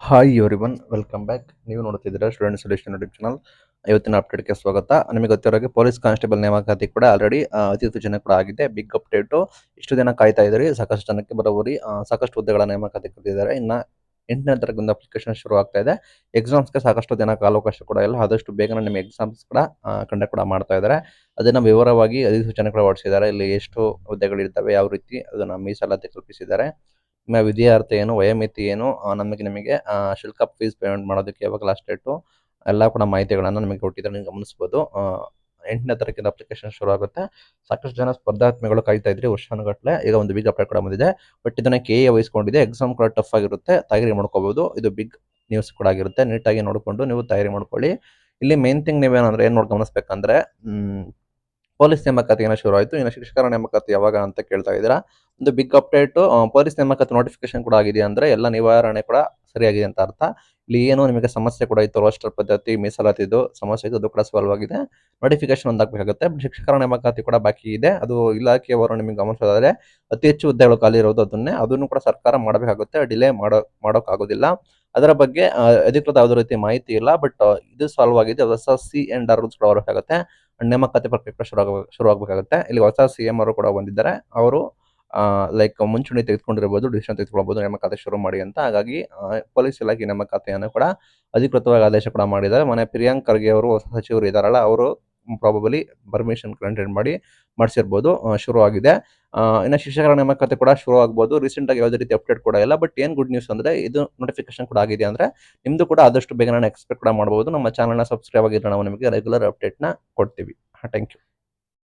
Hi everyone, welcome back. ನೀವು ನೋಡ್ತಿದ್ದೀರಾ student solution YouTube channel. ಇವತ್ತಿನ ಅಪ್ಡೇಟ್ಗೆ ಸ್ವಾಗತ. ನಿಮಗೆ ಗೊತ್ತಿರೋ ಪೊಲೀಸ್ ಕಾನ್ಸ್ಟೇಬಲ್ ನೇಮಕಾತಿ ಕೂಡ ಆಲ್ರೆಡಿ ಅಧಿಸೂಚನೆ ಕೂಡ ಆಗಿದೆ. Big update. ಇಷ್ಟು ದಿನ ಕಾಯ್ತಾ ಇದ್ರಿ, ಸಾಕಷ್ಟು ಜನಕ್ಕೆ ಬರೋಬ್ಬರಿ ಸಾಕಷ್ಟು ಹುದ್ದೆಗಳ ನೇಮಕಾತಿ ಕರೆದಿದ್ದಾರೆ. ಇನ್ನು 8ನೇ ತಾರೀಕಿಂದ ಅಪ್ಲಿಕೇಶನ್ ಶುರು ಆಗ್ತಾ ಇದೆ. ಎಕ್ಸಾಮ್ಸ್ಗೆ ಸಾಕಷ್ಟು ದಿನ ಕಾಲಾವಕಾಶ ಕೂಡ ಇಲ್ಲ. ಆದಷ್ಟು ಬೇಗನೆ ನಿಮ್ಮ ಎಕ್ಸಾಮ್ಸ್ ಕೂಡ ಕಂಡಕ್ಟ್ ಕೂಡ ಮಾಡ್ತಾ ಇದ್ದಾರೆ. ಅದನ್ನು ವಿವರವಾಗಿ ಅಧಿಸೂಚನೆ ಕೂಡ ಹೊರಡಿಸಿದ್ದಾರೆ. ಇಲ್ಲಿ ಎಷ್ಟು ಹುದ್ದೆಗಳಿರ್ತವೆ, ಯಾವ ರೀತಿ ಅದನ್ನು ಮೀಸಲಾತಿ ಕಲ್ಪಿಸಿದ್ದಾರೆ, ನಿಮ್ಮ ವಿದ್ಯಾರ್ಥಿ ಏನು, ವಯೋಮಿತಿ ಏನು, ನಿಮಗೆ ಶುಲ್ಕ ಫೀಸ್ ಪೇಮೆಂಟ್ ಮಾಡೋದಕ್ಕೆ ಯಾವಾಗ ಲಾಸ್ಟ್ ಡೇಟು, ಎಲ್ಲ ಕೂಡ ಮಾಹಿತಿಗಳನ್ನು ನಿಮಗೆ ಕೊಟ್ಟಿದ್ದಾರೆ. ನೀವು ಗಮನಿಸ್ಬೋದು. 8ನೇ ತಾರೀಕಿಂದ ಅಪ್ಲಿಕೇಶನ್ ಶುರು ಆಗುತ್ತೆ. ಸಾಕಷ್ಟು ಜನ ಸ್ಪರ್ಧಾತ್ಮಿಗಳು ಕಾಯ್ತಾ ಇದ್ರಿ ವರ್ಷಾನುಗಟ್ಟಲೆ. ಈಗ ಒಂದು ಬಿಗ್ ಅಪ್ಡೇಟ್ ಕೂಡ ಬಂದಿದೆ. ಬಟ್ ಇದನ್ನ ಕೆಎ ವಹಿಸ್ಕೊಂಡಿದೆ. ಎಕ್ಸಾಮ್ ಕೂಡ ಟಫ್ ಆಗಿರುತ್ತೆ, ತಯಾರಿ ಮಾಡ್ಕೋಬಹುದು. ಇದು ಬಿಗ್ ನ್ಯೂಸ್ ಕೂಡ ಆಗಿರುತ್ತೆ. ನೀಟಾಗಿ ನೋಡಿಕೊಂಡು ನೀವು ತಯಾರಿ ಮಾಡ್ಕೊಳ್ಳಿ. ಇಲ್ಲಿ ಮೇನ್ ಥಿಂಗ್ ನೀವೇನಂದ್ರೆ ಏನು ಗಮನಿಸ್ಬೇಕಂದ್ರೆ, ಪೊಲೀಸ್ ನೇಮಕಾತಿ ಏನೋ ಶುರು ಆಯಿತು. ಇನ್ನು ಶಿಕ್ಷಕರ ನೇಮಕಾತಿ ಯಾವಾಗ ಅಂತ ಕೇಳ್ತಾ ಇದ್ದೀರಾ. ಒಂದು ಬಿಗ್ ಅಪ್ಡೇಟ್. ಪೊಲೀಸ್ ನೇಮಕಾತಿ ನೋಟಿಫಿಕೇಶನ್ ಕೂಡ ಆಗಿದೆ ಅಂದ್ರೆ ಎಲ್ಲ ನಿವಾರಣೆ ಕೂಡ ಸರಿಯಾಗಿದೆ ಅಂತ ಅರ್ಥ. ಇಲ್ಲಿ ಏನು ನಿಮಗೆ ಸಮಸ್ಯೆ ಕೂಡ ಇತ್ತು, ರೋಸ್ಟರ್ ಪದ್ಧತಿ, ಮೀಸಲಾತಿದು ಸಮಸ್ಯೆ ಇದ್ದು, ಅದು ಕೂಡ ಸಾಲ್ವ್ ಆಗಿದೆ. ನೋಟಿಫಿಕೇಶನ್ ಒಂದಾಗಬೇಕಾಗುತ್ತೆ. ಶಿಕ್ಷಕರ ನೇಮಕಾತಿ ಕೂಡ ಬಾಕಿ ಇದೆ. ಅದು ಇಲಾಖೆಯವರು ನಿಮಗೆ ಗಮನಿಸೋದಾದ್ರೆ ಅತಿ ಹೆಚ್ಚು ಹುದ್ದೆಗಳು ಖಾಲಿ ಇರೋದು ಅದನ್ನು ಕೂಡ ಸರ್ಕಾರ ಮಾಡಬೇಕಾಗುತ್ತೆ. ಡಿಲೇ ಮಾಡೋಕ್ಕಾಗೋದಿಲ್ಲ. ಅದರ ಬಗ್ಗೆ ಅಧಿಕೃತ ಯಾವುದೇ ರೀತಿ ಮಾಹಿತಿ ಇಲ್ಲ. ಬಟ್ ಇದು ಸಾಲ್ವ್ ಆಗಿದೆ. ಹೊಸ ಸಿ&ಆರ್ ರೂಲ್ಸ್ ಕೂಡ ಬರಬೇಕಾಗುತ್ತೆ. ನೇಮಕಾತಿ ಪ್ರಕ್ರಿಯೆ ಶುರು ಆಗಬೇಕಾಗುತ್ತೆ. ಇಲ್ಲಿ ಹೊಸ ಸಿಎಂ ಅವರು ಕೂಡ ಬಂದಿದ್ದಾರೆ. ಅವರು ಲೈಕ್ ಮುಂಚೂಣಿ ತೆಗೆದುಕೊಂಡಿರಬಹುದು, ಡಿಸಿಷನ್ ತೆಗೆದುಕೊಳ್ಬಹುದು ನೇಮಕಾತಿ ಶುರು ಮಾಡಿ ಅಂತ. ಹಾಗಾಗಿ ಪೊಲೀಸ್ ಇಲಾಖೆ ನೇಮಕಾತಿಯನ್ನು ಕೂಡ ಅಧಿಕೃತವಾಗಿ ಆದೇಶ ಕೂಡ ಮಾಡಿದ್ದಾರೆ. ಮೊನ್ನೆ ಪ್ರಿಯಾಂಕ್ ಖರ್ಗೆ ಅವರು ಹೊಸ ಸಚಿವರು ಇದ್ದಾರಲ್ಲ, ಅವರು ಪ್ರಾಬಬಲಿ ಪರ್ಮಿಷನ್ ಗ್ರಾಂಟೆಡ್ ಮಾಡಿಸಿರ್ಬೋದು. ಶುರು ಆಗಿದೆ. ಇನ್ನು ಶಿಕ್ಷಕರ ನೇಮಕಾತಿ ಕೂಡ ಶುರು ಆಗ್ಬೋದು. ರೀಸೆಂಟ್ ಆಗಿ ಯಾವುದೇ ರೀತಿ ಅಪ್ಡೇಟ್ ಕೂಡ ಇಲ್ಲ. ಬಟ್ ಏನ್ ಗುಡ್ ನ್ಯೂಸ್ ಅಂದ್ರೆ, ಇದು ನೋಟಿಫಿಕೇಶನ್ ಕೂಡ ಆಗಿದೆ ಅಂದ್ರೆ ನಿಮ್ದು ಕೂಡ ಆದಷ್ಟು ಬೇಗ ಎಕ್ಸ್ಪೆಕ್ಟ್ ಕೂಡ ಮಾಡಬಹುದು. ನಮ್ಮ ಚಾನಲ್ನ ಸಬ್ಸ್ಕ್ರೈಬ್ ಆಗಿದ್ರೆ ನಾವು ನಿಮಗೆ ರೆಗ್ಯುಲರ್ ಅಪ್ಡೇಟ್ನ ಕೊಡ್ತೀವಿ. Thank you.